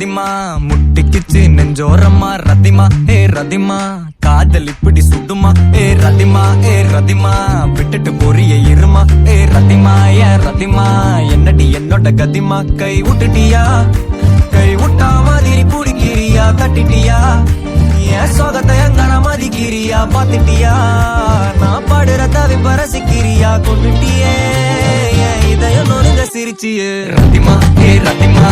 ரதிமா முட்டிக்கிச்சு நெஞ்சோரமா ரதிமா ஏ ரதிமா காதல் இப்படி சுடுமா ஏ ரதிமா ஏ ரதிமா விட்டுட்டு பொரிய இருமா ஏ ரதிமா ஏ ரதிமா என்னடி என்னோட கதிமா கை விட்டுட்டியா கை விட்டா மாதிரி பிடிக்கிறியா தட்டிட்டியா என் சோகத்தை எங்கன மதிக்கிறியா பாத்துட்டியா நான் பாடுற தவி பரசிக்கிறியா கொண்டுட்டியே இதயம் நொறுங்க சிரிச்சியே ரதிமா ஏ ரதிமா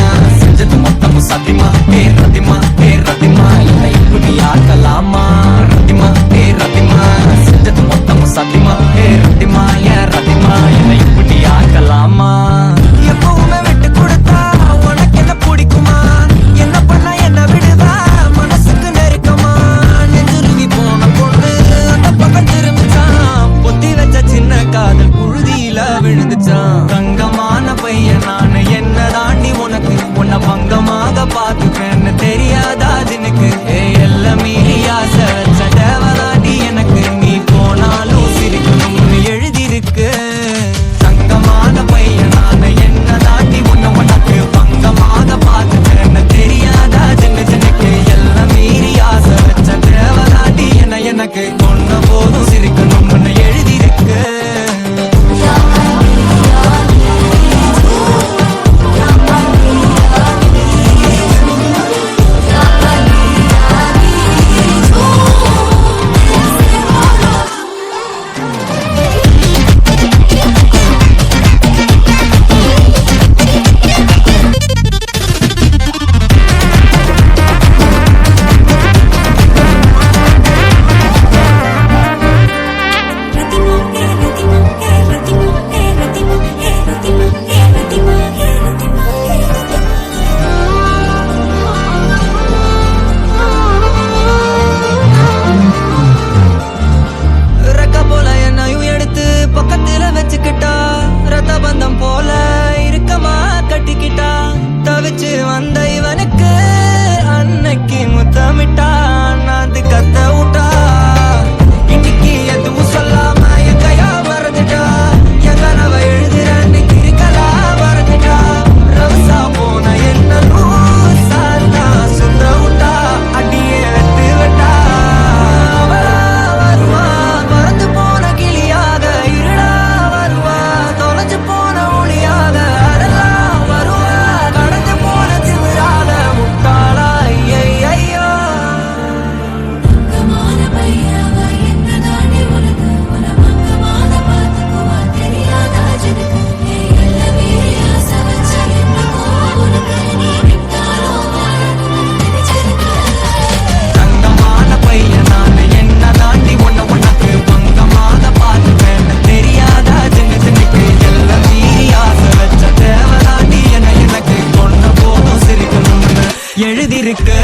செஞ்சது மொத்தமும் சத்தியமா ஏ ரதிமா ஏ ரதிமா இல்லை இப்படி ஆக்கலாமா ரதிமா ஏ ரதிமா செஞ்சது மொத்தமும் சத்தியமா ஏ ரதிமா ஏ ரதிமா இல்லை இப்படி ஆக்கலாமா எப்பவுமே விட்டு கொடுத்தா உனக்கு என்ன பிடிக்குமா என்ன பண்ண என்ன விடுதா மனசுக்கு நெருக்கமா நெஞ்சுருகி போன பொண்ணு அந்த பக்கம் திரும்பிச்சான் பொத்தி வச்ச சின்ன காதல் புழுதியில விழுந்துச்சான் தங்கமான பையன் நானு என்ன தாண்டி உனக்கு உன்னை பங்கமாக பாத்துப்பேன்னு தெரியாதா எனக்கு எல்லாம் மீறி ஆசை வச்ச தேவதாண்டி எனக்கு நீ போனாலும் சிரிக்கணும்னு எழுதிருக்கு தங்கமான பையன் நானு என்ன தாண்டி உனக்கு பங்கமாக பாத்துப்பேன்னு தெரியாதா எனக்கு எல்லாம் மீறி ஆசை வச்ச தேவதாண்டி எனக்கு கொன்ன போதும் சிரிக்கணும்னு எழுதிருக்கு போல இருக்கமா கட்டிக்கிட்டா தவிச்சு வந்த இவனுக்கு அன்னைக்கு முத்தமிட்டா நான் கத்த விட்டா இன்னைக்கு எதுவும் சொல்லாம என் கையா மறந்துட்டா என் கனவ எழுதுறன்னு கிரிக்கலா மறந்துட்டா ரவுசா போன என்ன சாத்தா சுத்த விட்டா அடியே வெட்டு விட்டா அவளா வருவா மறந்து போன கிளியாக இருடா வருவா தொலைஞ்சு போன எழுதிருக்கு